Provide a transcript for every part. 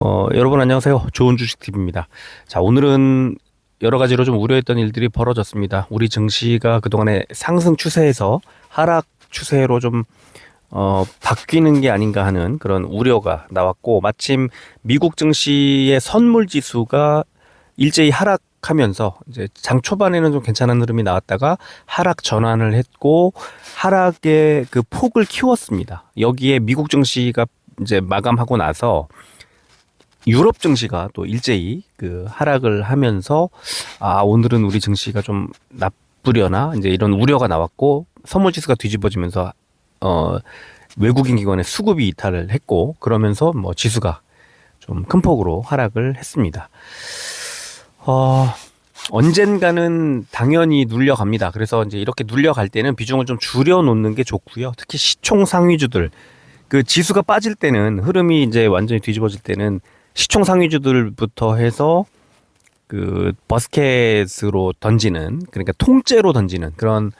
여러분 안녕하세요. 좋은 주식 팁입니다. 자, 오늘은 여러 가지로 좀 우려했던 일들이 벌어졌습니다. 우리 증시가 그동안의 상승 추세에서 하락 추세로 좀 바뀌는 게 아닌가 하는 그런 우려가 나왔고, 마침 미국 증시의 선물 지수가 일제히 하락하면서 이제 장 초반에는 좀 괜찮은 흐름이 나왔다가 하락 전환을 했고, 하락의 그 폭을 키웠습니다. 여기에 미국 증시가 이제 마감하고 나서 유럽 증시가 또 일제히 그 하락을 하면서 오늘은 우리 증시가 좀 나쁘려나 이제 이런 우려가 나왔고, 선물 지수가 뒤집어지면서 외국인 기관의 수급이 이탈을 했고, 그러면서 뭐 지수가 좀 큰 폭으로 하락을 했습니다. 언젠가는 당연히 눌려갑니다. 그래서 이제 이렇게 눌려갈 때는 비중을 좀 줄여 놓는 게 좋고요. 특히 시총 상위주들, 그 지수가 빠질 때는, 흐름이 이제 완전히 뒤집어질 때는 시총 상위주들부터 해서 그 버스켓으로 던지는, 그러니까 통째로 던지는 그런,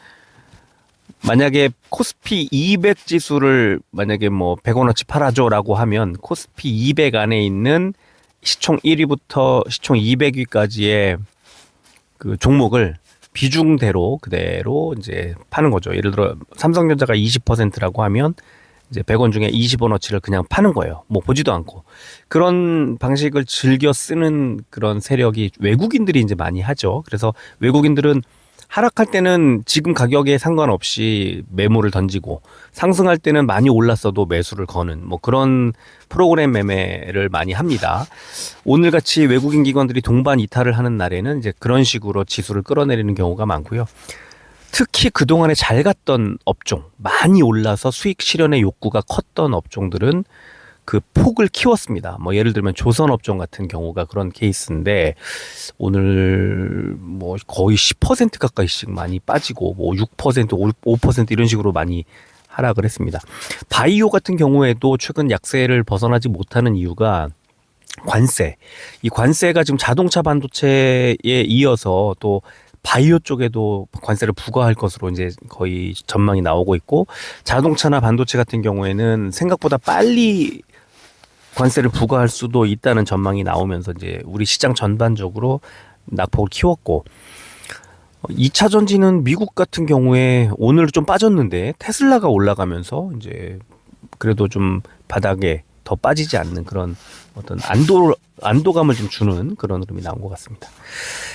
만약에 코스피 200 지수를 만약에 뭐 100원어치 팔아줘라고 하면 코스피 200 안에 있는 시총 1위부터 시총 200위까지의 그 종목을 비중대로 그대로 이제 파는 거죠. 예를 들어 삼성전자가 20%라고 하면 이제 100원 중에 20원어치를 그냥 파는 거예요. 뭐 보지도 않고. 그런 방식을 즐겨 쓰는 그런 세력이 외국인들이 이제 많이 하죠. 그래서 외국인들은 하락할 때는 지금 가격에 상관없이 매물을 던지고, 상승할 때는 많이 올랐어도 매수를 거는 뭐 그런 프로그램 매매를 많이 합니다. 오늘같이 외국인 기관들이 동반 이탈을 하는 날에는 이제 그런 식으로 지수를 끌어내리는 경우가 많고요. 특히 그동안에 잘 갔던 업종, 많이 올라서 수익 실현의 욕구가 컸던 업종들은 그 폭을 키웠습니다. 뭐 예를 들면 조선업종 같은 경우가 그런 케이스인데, 오늘 뭐 거의 10% 가까이씩 많이 빠지고, 뭐 6%, 5% 이런 식으로 많이 하락을 했습니다. 바이오 같은 경우에도 최근 약세를 벗어나지 못하는 이유가 관세. 이 관세가 지금 자동차 반도체에 이어서 또 바이오 쪽에도 관세를 부과할 것으로 이제 거의 전망이 나오고 있고, 자동차나 반도체 같은 경우에는 생각보다 빨리 관세를 부과할 수도 있다는 전망이 나오면서 이제 우리 시장 전반적으로 낙폭을 키웠고, 2차 전지는 미국 같은 경우에 오늘 좀 빠졌는데 테슬라가 올라가면서 이제 그래도 좀 바닥에 더 빠지지 않는 그런 어떤 안도감을 좀 주는 그런 흐름이 나온 것 같습니다.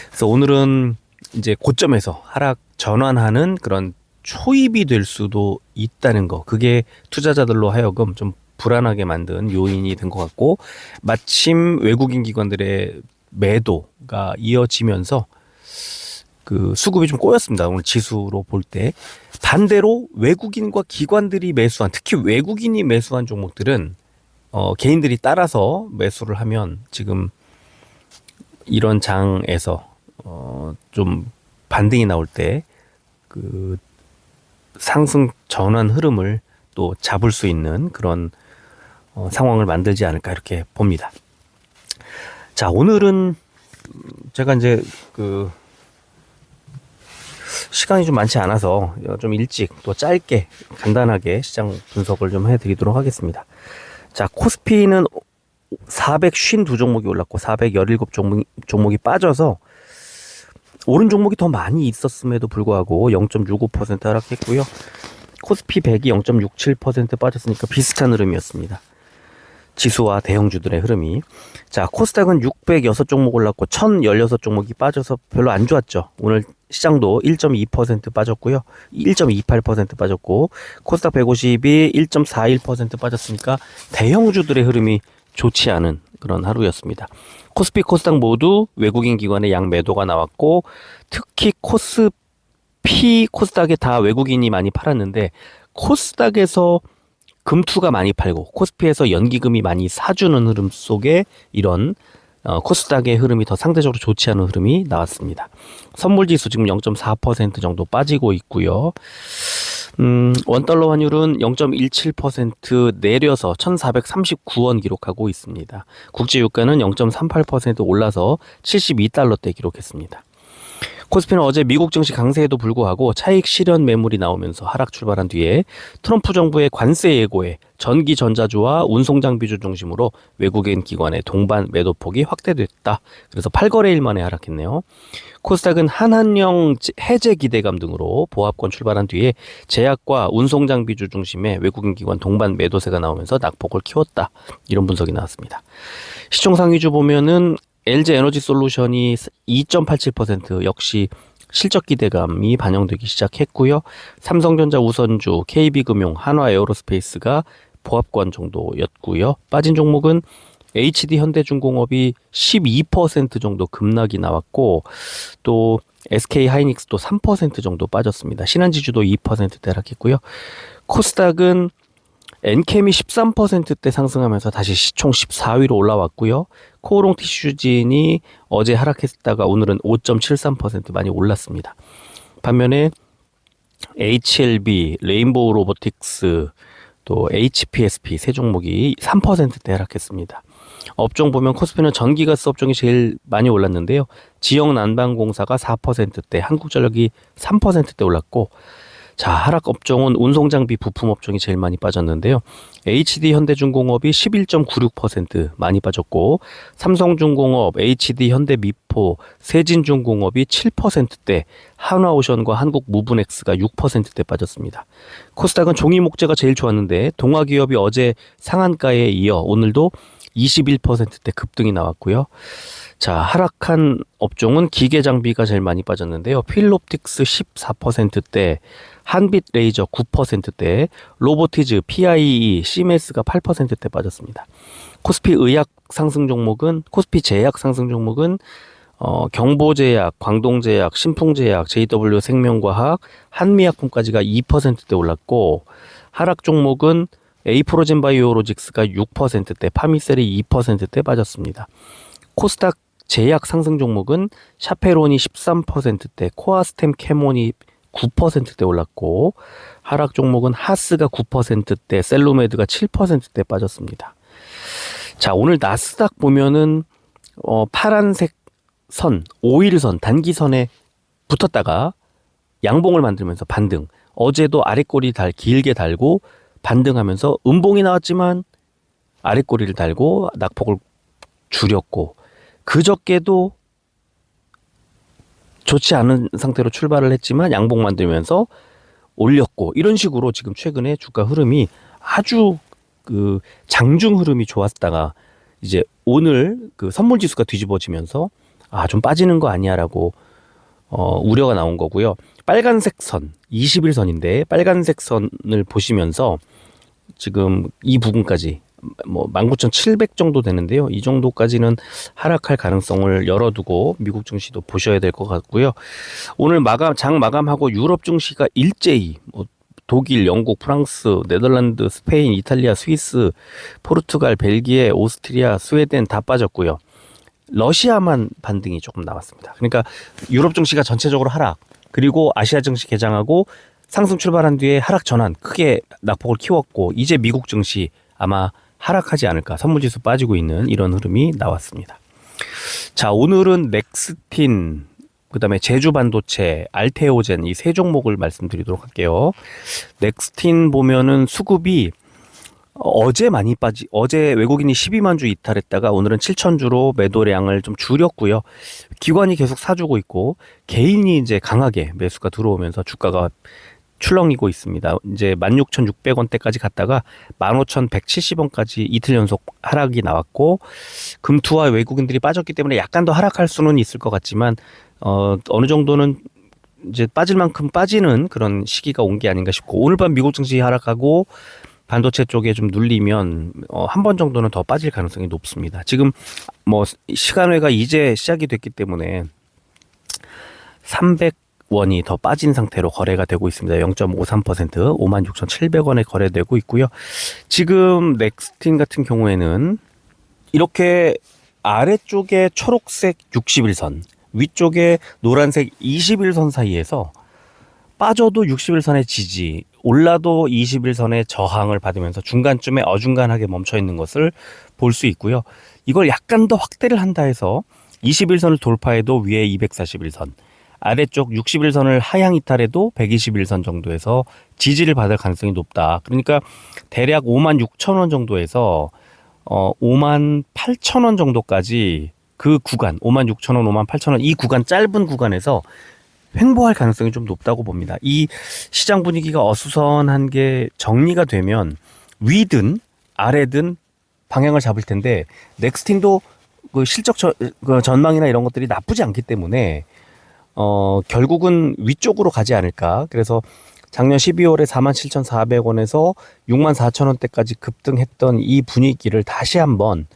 그래서 오늘은 이제 고점에서 하락 전환하는 그런 초입이 될 수도 있다는 거, 그게 투자자들로 하여금 좀 불안하게 만든 요인이 된 것 같고, 마침 외국인 기관들의 매도가 이어지면서 그 수급이 좀 꼬였습니다. 오늘 지수로 볼 때. 반대로 외국인과 기관들이 매수한, 특히 외국인이 매수한 종목들은 개인들이 따라서 매수를 하면 지금 이런 장에서 좀 반등이 나올 때 그 상승 전환 흐름을 또 잡을 수 있는 그런 상황을 만들지 않을까 이렇게 봅니다. 자, 오늘은 제가 이제 그 시간이 좀 많지 않아서 좀 일찍 또 짧게 간단하게 시장 분석을 좀 해드리도록 하겠습니다. 자, 코스피는 452종목이 올랐고 417종목이 빠져서 오른 종목이 더 많이 있었음에도 불구하고 0.65% 하락했고요. 코스피 100이 0.67% 빠졌으니까 비슷한 흐름이었습니다. 지수와 대형주들의 흐름이. 자, 코스닥은 606종목 올랐고 1016종목이 빠져서 별로 안 좋았죠. 오늘 시장도 1.2% 빠졌고요. 1.28% 빠졌고, 코스닥 150이 1.41% 빠졌으니까 대형주들의 흐름이 좋지 않은 그런 하루였습니다. 코스피, 코스닥 모두 외국인 기관의 양매도가 나왔고, 특히 코스닥에 다 외국인이 많이 팔았는데, 코스닥에서 금투가 많이 팔고 코스피에서 연기금이 많이 사주는 흐름 속에 이런 코스닥의 흐름이 더 상대적으로 좋지 않은 흐름이 나왔습니다. 선물지수 지금 0.4% 정도 빠지고 있고요. 원달러 환율은 0.17% 내려서 1,439원 기록하고 있습니다. 국제유가는 0.38% 올라서 72달러대 기록했습니다. 코스피는 어제 미국 증시 강세에도 불구하고 차익 실현 매물이 나오면서 하락 출발한 뒤에 트럼프 정부의 관세 예고에 전기 전자주와 운송장비주 중심으로 외국인 기관의 동반 매도폭이 확대됐다. 그래서 8거래일 만에 하락했네요. 코스닥은 한한령 해제 기대감 등으로 보합권 출발한 뒤에 제약과 운송장비주 중심의 외국인 기관 동반 매도세가 나오면서 낙폭을 키웠다. 이런 분석이 나왔습니다. 시총상위주 보면은 LG에너지솔루션이 2.87% 역시 실적 기대감이 반영되기 시작했고요. 삼성전자 우선주, KB금융, 한화에어로스페이스가 보합권 정도였고요. 빠진 종목은 HD현대중공업이 12% 정도 급락이 나왔고 또 SK하이닉스도 3% 정도 빠졌습니다. 신한지주도 2% 하락했고요. 코스닥은 엔캠이 13%대 상승하면서 다시 시총 14위로 올라왔고요. 코오롱 티슈진이 어제 하락했다가 오늘은 5.73% 많이 올랐습니다. 반면에 HLB, 레인보우 로보틱스, 또 HPSP 세 종목이 3%대 하락했습니다. 업종 보면 코스피는 전기가스 업종이 제일 많이 올랐는데요. 지역난방공사가 4%대, 한국전력이 3%대 올랐고 자, 하락 업종은 운송장비 부품 업종이 제일 많이 빠졌는데요. HD현대중공업이 11.96% 많이 빠졌고 삼성중공업, HD현대미포, 세진중공업이 7%대, 한화오션과 한국무브넥스가 6%대 빠졌습니다. 코스닥은 종이 목재가 제일 좋았는데 동아기업이 어제 상한가에 이어 오늘도 21%대 급등이 나왔고요. 자, 하락한 업종은 기계장비가 제일 많이 빠졌는데요. 필롭틱스 14%대, 한빛레이저 9%대, 로보티즈, PIE, 시메스가 8%대 빠졌습니다. 코스피 의약 상승 종목은 코스피 제약 상승 종목은 경보제약, 광동제약, 신풍제약, JW생명과학, 한미약품까지가 2%대 올랐고 하락 종목은 에이프로젠 바이오로직스가 6%대, 파미셀이 2%대 빠졌습니다. 코스닥 제약 상승 종목은 샤페론이 13%대, 코아스템 캐몬이 9%대 올랐고 하락 종목은 하스가 9%대, 셀로메드가 7%대 빠졌습니다. 자, 오늘 나스닥 보면은 파란색 선, 5일선, 단기선에 붙었다가 양봉을 만들면서 반등. 어제도 아랫꼬리 길게 달고 반등하면서 음봉이 나왔지만 아랫꼬리를 달고 낙폭을 줄였고 그저께도 좋지 않은 상태로 출발을 했지만 양봉 만들면서 올렸고 이런 식으로 지금 최근에 주가 흐름이 아주 그 장중 흐름이 좋았다가 이제 오늘 그 선물 지수가 뒤집어지면서 좀 빠지는 거 아니야라고 우려가 나온 거고요. 빨간색 선 21선인데 빨간색 선을 보시면서 지금 이 부분까지 19,700 정도 되는데요. 이 정도까지는 하락할 가능성을 열어두고 미국 증시도 보셔야 될 것 같고요. 오늘 장 마감하고 유럽 증시가 일제히 독일, 영국, 프랑스, 네덜란드, 스페인, 이탈리아, 스위스, 포르투갈, 벨기에, 오스트리아, 스웨덴 다 빠졌고요. 러시아만 반등이 조금 나왔습니다. 그러니까 유럽 증시가 전체적으로 하락, 그리고 아시아 증시 개장하고 상승 출발한 뒤에 하락 전환 크게 낙폭을 키웠고 이제 미국 증시 아마 하락하지 않을까, 선물지수 빠지고 있는 이런 흐름이 나왔습니다. 자, 오늘은 넥스틴, 그 다음에 제주반도체, 알테오젠 이 세 종목을 말씀드리도록 할게요. 넥스틴 보면은 수급이 어제 외국인이 12만 주 이탈했다가 오늘은 7천 주로 매도량을 좀 줄였고요. 기관이 계속 사주고 있고 개인이 이제 강하게 매수가 들어오면서 주가가 출렁이고 있습니다. 이제 16,600원대까지 갔다가 15,170원까지 이틀 연속 하락이 나왔고 금투와 외국인들이 빠졌기 때문에 약간 더 하락할 수는 있을 것 같지만 어느 정도는 이제 빠질 만큼 빠지는 그런 시기가 온 게 아닌가 싶고 오늘 밤 미국 증시 하락하고 반도체 쪽에 좀 눌리면 한 번 정도는 더 빠질 가능성이 높습니다. 지금 시간외가 이제 시작이 됐기 때문에 300원이 더 빠진 상태로 거래가 되고 있습니다. 0.53% 56,700원에 거래되고 있고요. 지금 넥스틴 같은 경우에는 이렇게 아래쪽에 초록색 60일선, 위쪽에 노란색 21선 사이에서 빠져도 60일선의 지지, 올라도 21선의 저항을 받으면서 중간쯤에 어중간하게 멈춰 있는 것을 볼 수 있고요. 이걸 약간 더 확대를 한다 해서 21선을 돌파해도 위에 241선, 아래쪽 60일선을 하향 이탈해도 121선 정도에서 지지를 받을 가능성이 높다. 그러니까 대략 56,000원 정도에서 58,000원 정도까지 그 구간 56,000원, 58,000원 이 구간 짧은 구간에서 횡보할 가능성이 좀 높다고 봅니다. 이 시장 분위기가 어수선한 게 정리가 되면 위든 아래든 방향을 잡을 텐데 넥스틴도 그 실적 그 전망이나 이런 것들이 나쁘지 않기 때문에 결국은 위쪽으로 가지 않을까. 그래서 작년 12월에 47,400원에서 64,000원대까지 급등했던 이 분위기를 다시 한번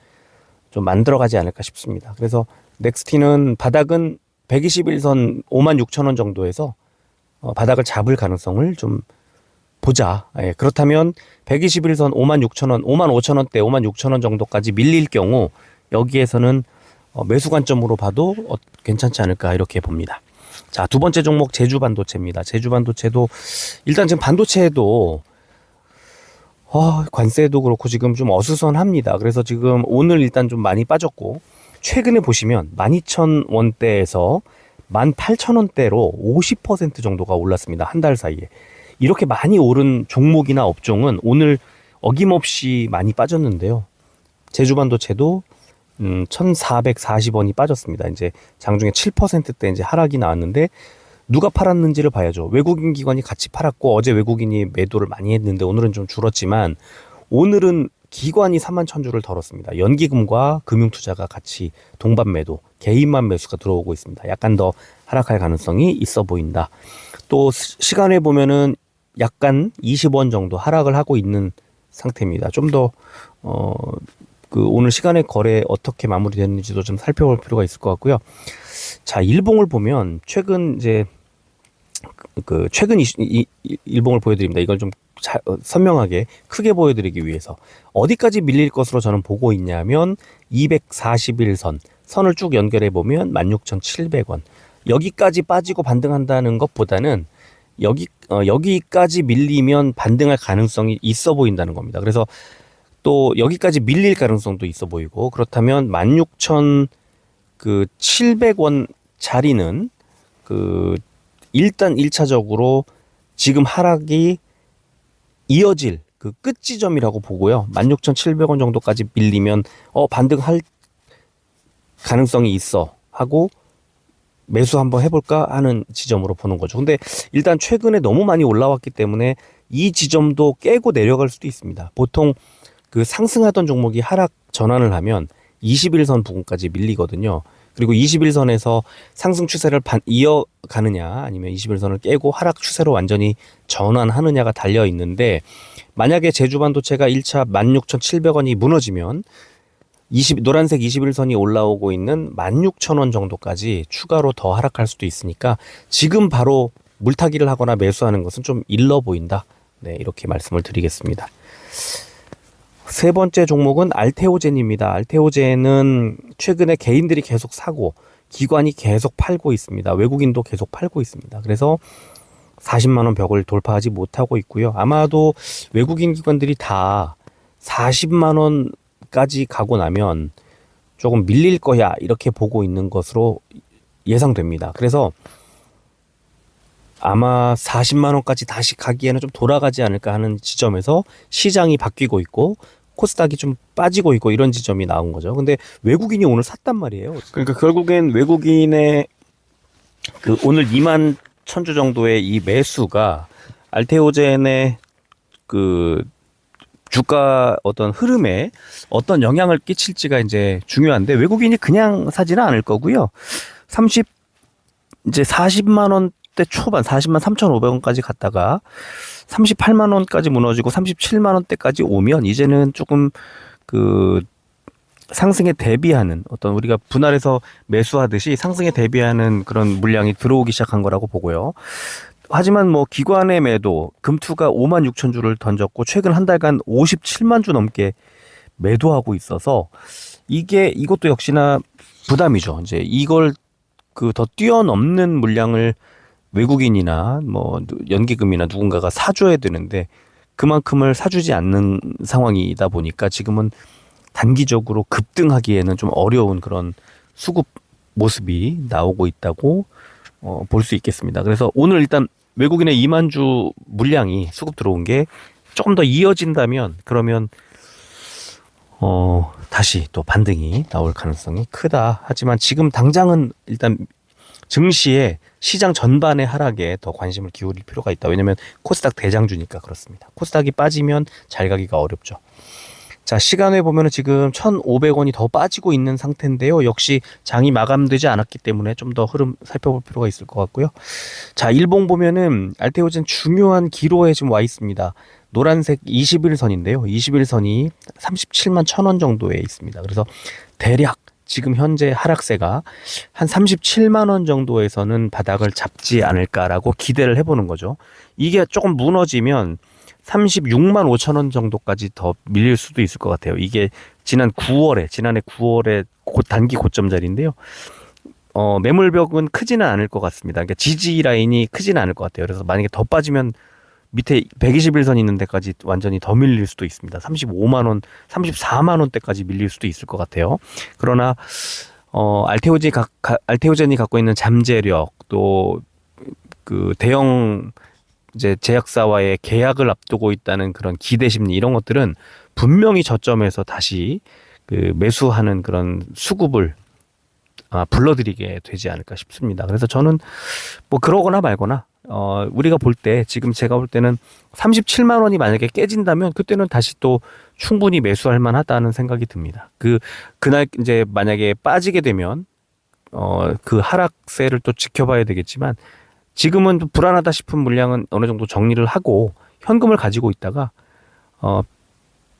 좀 만들어가지 않을까 싶습니다. 그래서 넥스틴은 바닥은 121선 56,000원 정도에서 바닥을 잡을 가능성을 좀 보자. 예, 그렇다면 121선 56,000원, 55,000원대, 56,000원 정도까지 밀릴 경우 여기에서는 매수 관점으로 봐도 괜찮지 않을까 이렇게 봅니다. 자, 두 번째 종목 제주반도체입니다. 제주반도체도 일단 지금 반도체도 관세도 그렇고 지금 좀 어수선합니다. 그래서 지금 오늘 일단 좀 많이 빠졌고 최근에 보시면 12,000원대에서 18,000원대로 50% 정도가 올랐습니다. 한 달 사이에. 이렇게 많이 오른 종목이나 업종은 오늘 어김없이 많이 빠졌는데요. 제주반도체도 1,440원이 빠졌습니다. 이제 장중에 7%대 이제 하락이 나왔는데 누가 팔았는지를 봐야죠. 외국인 기관이 같이 팔았고 어제 외국인이 매도를 많이 했는데 오늘은 좀 줄었지만 오늘은 기관이 31,000주를 덜었습니다. 연기금과 금융투자가 같이 동반 매도, 개인만 매수가 들어오고 있습니다. 약간 더 하락할 가능성이 있어 보인다. 또 시간에 보면은 약간 20원 정도 하락을 하고 있는 상태입니다. 좀 더 오늘 시간의 거래 어떻게 마무리됐는지도 좀 살펴볼 필요가 있을 것 같고요. 자, 일봉을 보면 최근 이제 최근 일봉을 보여드립니다. 이걸 좀 선명하게 크게 보여드리기 위해서 어디까지 밀릴 것으로 저는 보고 있냐면 241선 선을 쭉 연결해 보면 16,700원 여기까지 빠지고 반등한다는 것보다는 여기까지 밀리면 반등할 가능성이 있어 보인다는 겁니다. 그래서 또 여기까지 밀릴 가능성도 있어 보이고 그렇다면 16,700원 자리는 일단 1차적으로 지금 하락이 이어질 그 끝 지점이라고 보고요. 16,700원 정도까지 밀리면 반등할 가능성이 있어 하고 매수 한번 해볼까 하는 지점으로 보는 거죠. 근데 일단 최근에 너무 많이 올라왔기 때문에 이 지점도 깨고 내려갈 수도 있습니다. 보통 그 상승하던 종목이 하락 전환을 하면 21선 부근까지 밀리거든요. 그리고 21선에서 상승 추세를 이어가느냐 아니면 21선을 깨고 하락 추세로 완전히 전환하느냐가 달려 있는데 만약에 제주반도체가 1차 16,700원이 무너지면 노란색 21선이 올라오고 있는 16,000원 정도까지 추가로 더 하락할 수도 있으니까 지금 바로 물타기를 하거나 매수하는 것은 좀 일러 보인다. 네, 이렇게 말씀을 드리겠습니다. 세 번째 종목은 알테오젠입니다. 알테오젠은 최근에 개인들이 계속 사고 기관이 계속 팔고 있습니다. 외국인도 계속 팔고 있습니다. 그래서 40만 원 벽을 돌파하지 못하고 있고요. 아마도 외국인 기관들이 다 40만 원까지 가고 나면 조금 밀릴 거야 이렇게 보고 있는 것으로 예상됩니다. 그래서 아마 40만 원까지 다시 가기에는 좀 돌아가지 않을까 하는 지점에서 시장이 바뀌고 있고 코스닥이 좀 빠지고 있고 이런 지점이 나온 거죠. 근데 외국인이 오늘 샀단 말이에요. 그러니까 결국엔 외국인의 오늘 2만 1,000주 정도의 이 매수가 알테오젠의 주가 어떤 흐름에 어떤 영향을 끼칠지가 이제 중요한데 외국인이 그냥 사지는 않을 거고요. 40만 원대 초반 40만 3,500원까지 갔다가 38만 원까지 무너지고 37만 원대까지 오면 이제는 조금 상승에 대비하는 어떤 우리가 분할해서 매수하듯이 상승에 대비하는 그런 물량이 들어오기 시작한 거라고 보고요. 하지만 기관의 매도 금투가 56,000주를 던졌고 최근 한 달간 57만 주 넘게 매도하고 있어서 이것도 역시나 부담이죠. 이제 이걸 더 뛰어넘는 물량을 외국인이나 연기금이나 누군가가 사줘야 되는데 그만큼을 사주지 않는 상황이다 보니까 지금은 단기적으로 급등하기에는 좀 어려운 그런 수급 모습이 나오고 있다고 볼 수 있겠습니다. 그래서 오늘 일단 외국인의 2만 주 물량이 수급 들어온 게 조금 더 이어진다면 그러면 다시 또 반등이 나올 가능성이 크다. 하지만 지금 당장은 일단 증시에 시장 전반의 하락에 더 관심을 기울일 필요가 있다. 왜냐면 코스닥 대장주니까 그렇습니다. 코스닥이 빠지면 잘 가기가 어렵죠. 자, 시간에 보면은 지금 1,500원이 더 빠지고 있는 상태인데요. 역시 장이 마감되지 않았기 때문에 좀 더 흐름 살펴볼 필요가 있을 것 같고요. 자, 일봉 보면은 알테오젠 중요한 기로에 지금 와 있습니다. 노란색 21선인데요. 21선이 37만 1,000원 정도에 있습니다. 그래서 대략 지금 현재 하락세가 한 37만 원 정도에서는 바닥을 잡지 않을까라고 기대를 해보는 거죠. 이게 조금 무너지면 36만 5천 원 정도까지 더 밀릴 수도 있을 것 같아요. 이게 지난해 9월에 단기 고점 자리인데요. 매물벽은 크지는 않을 것 같습니다. 그러니까 지지 라인이 크지는 않을 것 같아요. 그래서 만약에 더 빠지면 밑에 121선 있는 데까지 완전히 더 밀릴 수도 있습니다. 35만 원, 34만 원대까지 밀릴 수도 있을 것 같아요. 그러나 알테오젠이 갖고 있는 잠재력 또 그 대형 이제 제약사와의 계약을 앞두고 있다는 그런 기대 심리 이런 것들은 분명히 저점에서 다시 그 매수하는 그런 수급을 불러들이게 되지 않을까 싶습니다. 그래서 저는 뭐 그러거나 말거나 우리가 볼 때 지금 제가 볼 때는 37만 원이 만약에 깨진다면 그때는 다시 또 충분히 매수할 만하다는 생각이 듭니다. 그날 이제 만약에 빠지게 되면 그 하락세를 또 지켜봐야 되겠지만 지금은 불안하다 싶은 물량은 어느 정도 정리를 하고 현금을 가지고 있다가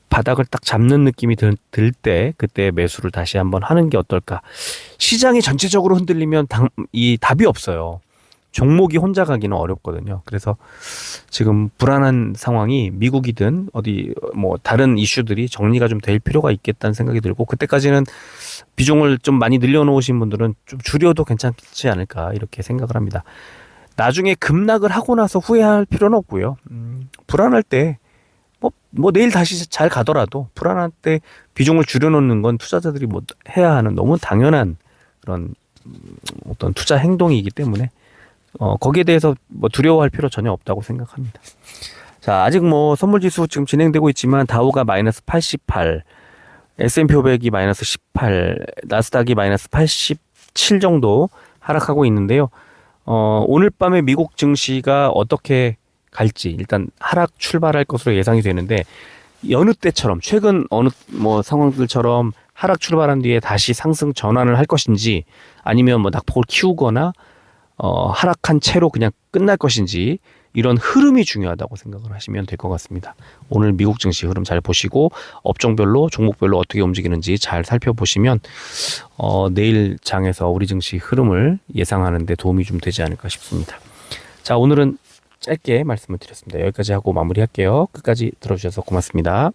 바닥을 딱 잡는 느낌이 들 때 그때 매수를 다시 한번 하는 게 어떨까. 시장이 전체적으로 흔들리면 이 답이 없어요. 종목이 혼자 가기는 어렵거든요. 그래서 지금 불안한 상황이 미국이든 어디 뭐 다른 이슈들이 정리가 좀 될 필요가 있겠다는 생각이 들고 그때까지는 비중을 좀 많이 늘려놓으신 분들은 좀 줄여도 괜찮지 않을까 이렇게 생각을 합니다. 나중에 급락을 하고 나서 후회할 필요는 없고요. 불안할 때 뭐 내일 다시 잘 가더라도 불안할 때 비중을 줄여놓는 건 투자자들이 뭐 해야 하는 너무 당연한 그런 어떤 투자 행동이기 때문에 거기에 대해서 뭐 두려워할 필요 전혀 없다고 생각합니다. 자, 아직 뭐 선물지수 지금 진행되고 있지만 다우가 마이너스 88, S&P 500이 마이너스 18, 나스닥이 마이너스 87 정도 하락하고 있는데요. 오늘 밤에 미국 증시가 어떻게 갈지 일단 하락 출발할 것으로 예상이 되는데 여느 때처럼 최근 어느 뭐 상황들처럼 하락 출발한 뒤에 다시 상승 전환을 할 것인지 아니면 뭐 낙폭을 키우거나 하락한 채로 그냥 끝날 것인지 이런 흐름이 중요하다고 생각을 하시면 될 것 같습니다. 오늘 미국 증시 흐름 잘 보시고 업종별로 종목별로 어떻게 움직이는지 잘 살펴보시면 내일 장에서 우리 증시 흐름을 예상하는 데 도움이 좀 되지 않을까 싶습니다. 자, 오늘은 짧게 말씀을 드렸습니다. 여기까지 하고 마무리할게요. 끝까지 들어주셔서 고맙습니다.